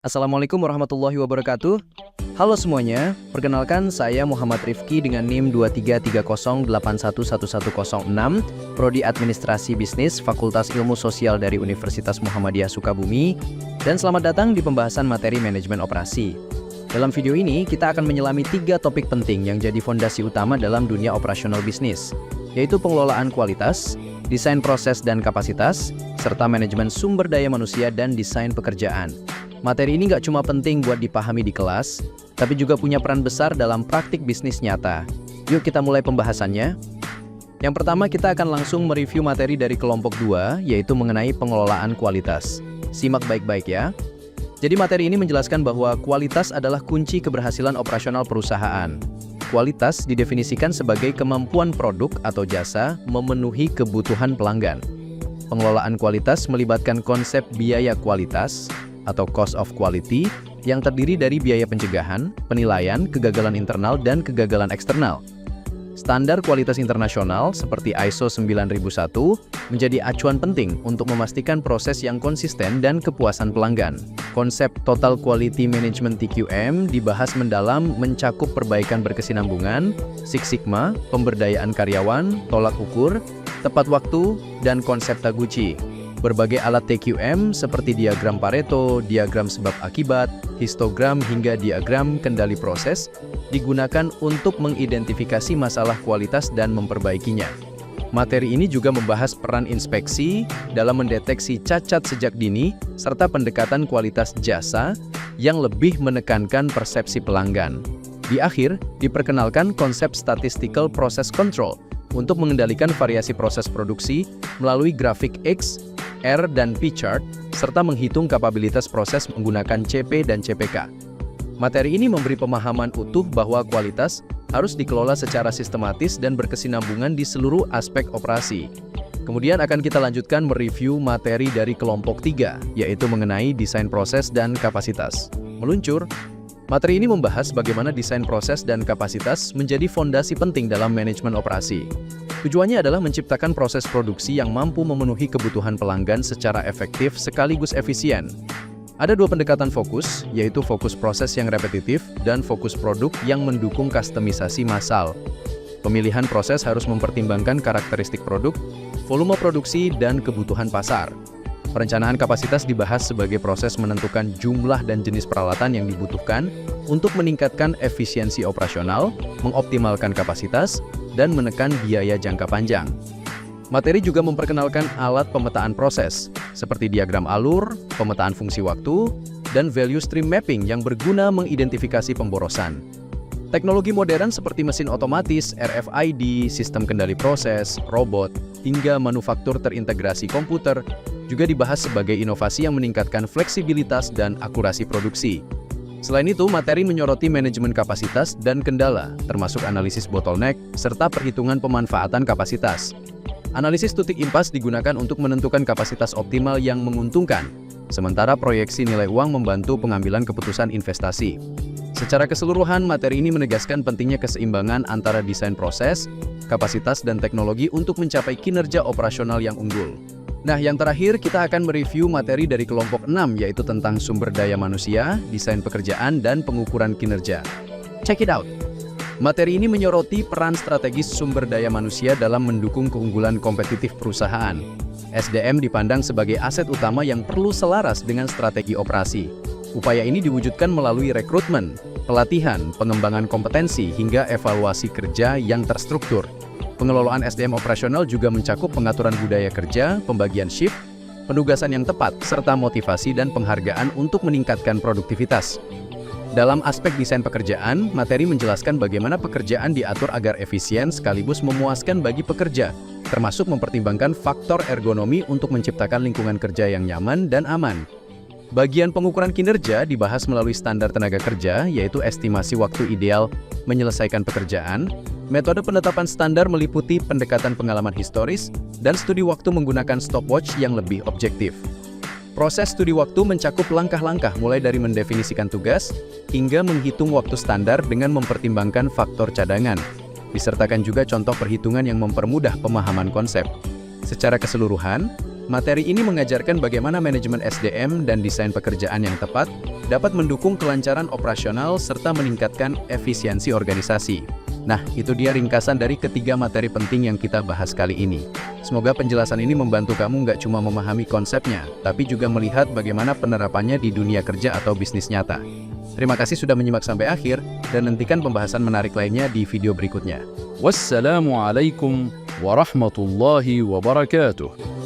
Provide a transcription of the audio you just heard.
Assalamualaikum warahmatullahi wabarakatuh. Halo semuanya, perkenalkan saya Muhammad Rifki dengan NIM 2330811106, Prodi Administrasi Bisnis, Fakultas Ilmu Sosial dari Universitas Muhammadiyah Sukabumi, dan selamat datang di pembahasan materi manajemen operasi. Dalam video ini, kita akan menyelami 3 topik penting yang jadi fondasi utama dalam dunia operasional bisnis, yaitu pengelolaan kualitas, desain proses dan kapasitas, serta manajemen sumber daya manusia dan desain pekerjaan. Materi ini nggak cuma penting buat dipahami di kelas, tapi juga punya peran besar dalam praktik bisnis nyata. Yuk kita mulai pembahasannya. Yang pertama kita akan langsung mereview materi dari kelompok 2, yaitu mengenai pengelolaan kualitas. Simak baik-baik ya. Jadi materi ini menjelaskan bahwa kualitas adalah kunci keberhasilan operasional perusahaan. Kualitas didefinisikan sebagai kemampuan produk atau jasa memenuhi kebutuhan pelanggan. Pengelolaan kualitas melibatkan konsep biaya kualitas, atau cost of quality, yang terdiri dari biaya pencegahan, penilaian, kegagalan internal, dan kegagalan eksternal. Standar kualitas internasional seperti ISO 9001 menjadi acuan penting untuk memastikan proses yang konsisten dan kepuasan pelanggan. Konsep Total Quality Management TQM dibahas mendalam mencakup perbaikan berkesinambungan, Six Sigma, pemberdayaan karyawan, tolak ukur, tepat waktu, dan konsep Taguchi. Berbagai alat TQM seperti diagram Pareto, diagram sebab akibat, histogram hingga diagram kendali proses digunakan untuk mengidentifikasi masalah kualitas dan memperbaikinya. Materi ini juga membahas peran inspeksi dalam mendeteksi cacat sejak dini serta pendekatan kualitas jasa yang lebih menekankan persepsi pelanggan. Di akhir, diperkenalkan konsep statistical process control untuk mengendalikan variasi proses produksi melalui grafik X, R, dan P chart, serta menghitung kapabilitas proses menggunakan CP dan CPK. Materi ini memberi pemahaman utuh bahwa kualitas harus dikelola secara sistematis dan berkesinambungan di seluruh aspek operasi. Kemudian akan kita lanjutkan mereview materi dari kelompok 3, yaitu mengenai desain proses dan kapasitas. Meluncur, materi ini membahas bagaimana desain proses dan kapasitas menjadi fondasi penting dalam manajemen operasi. Tujuannya adalah menciptakan proses produksi yang mampu memenuhi kebutuhan pelanggan secara efektif sekaligus efisien. Ada 2 pendekatan fokus, yaitu fokus proses yang repetitif dan fokus produk yang mendukung kustomisasi massal. Pemilihan proses harus mempertimbangkan karakteristik produk, volume produksi, dan kebutuhan pasar. Perencanaan kapasitas dibahas sebagai proses menentukan jumlah dan jenis peralatan yang dibutuhkan untuk meningkatkan efisiensi operasional, mengoptimalkan kapasitas, dan menekan biaya jangka panjang. Materi juga memperkenalkan alat pemetaan proses, seperti diagram alur, pemetaan fungsi waktu, dan value stream mapping yang berguna mengidentifikasi pemborosan. Teknologi modern seperti mesin otomatis, RFID, sistem kendali proses, robot, hingga manufaktur terintegrasi komputer juga dibahas sebagai inovasi yang meningkatkan fleksibilitas dan akurasi produksi. Selain itu, materi menyoroti manajemen kapasitas dan kendala, termasuk analisis bottleneck, serta perhitungan pemanfaatan kapasitas. Analisis tutik impas digunakan untuk menentukan kapasitas optimal yang menguntungkan, sementara proyeksi nilai uang membantu pengambilan keputusan investasi. Secara keseluruhan, materi ini menegaskan pentingnya keseimbangan antara desain proses, kapasitas, dan teknologi untuk mencapai kinerja operasional yang unggul. Nah, yang terakhir kita akan mereview materi dari kelompok 6, yaitu tentang sumber daya manusia, desain pekerjaan, dan pengukuran kinerja. Check it out! Materi ini menyoroti peran strategis sumber daya manusia dalam mendukung keunggulan kompetitif perusahaan. SDM dipandang sebagai aset utama yang perlu selaras dengan strategi operasi. Upaya ini diwujudkan melalui rekrutmen, pelatihan, pengembangan kompetensi, hingga evaluasi kerja yang terstruktur. Pengelolaan SDM operasional juga mencakup pengaturan budaya kerja, pembagian shift, penugasan yang tepat, serta motivasi dan penghargaan untuk meningkatkan produktivitas. Dalam aspek desain pekerjaan, materi menjelaskan bagaimana pekerjaan diatur agar efisien sekaligus memuaskan bagi pekerja, termasuk mempertimbangkan faktor ergonomi untuk menciptakan lingkungan kerja yang nyaman dan aman. Bagian pengukuran kinerja dibahas melalui standar tenaga kerja, yaitu estimasi waktu ideal menyelesaikan pekerjaan. Metode penetapan standar meliputi pendekatan pengalaman historis dan studi waktu menggunakan stopwatch yang lebih objektif. Proses studi waktu mencakup langkah-langkah mulai dari mendefinisikan tugas hingga menghitung waktu standar dengan mempertimbangkan faktor cadangan. Disertakan juga contoh perhitungan yang mempermudah pemahaman konsep. Secara keseluruhan, materi ini mengajarkan bagaimana manajemen SDM dan desain pekerjaan yang tepat dapat mendukung kelancaran operasional serta meningkatkan efisiensi organisasi. Nah, itu dia ringkasan dari ketiga materi penting yang kita bahas kali ini. Semoga penjelasan ini membantu kamu nggak cuma memahami konsepnya, tapi juga melihat bagaimana penerapannya di dunia kerja atau bisnis nyata. Terima kasih sudah menyimak sampai akhir, dan nantikan pembahasan menarik lainnya di video berikutnya. Wassalamualaikum warahmatullahi wabarakatuh.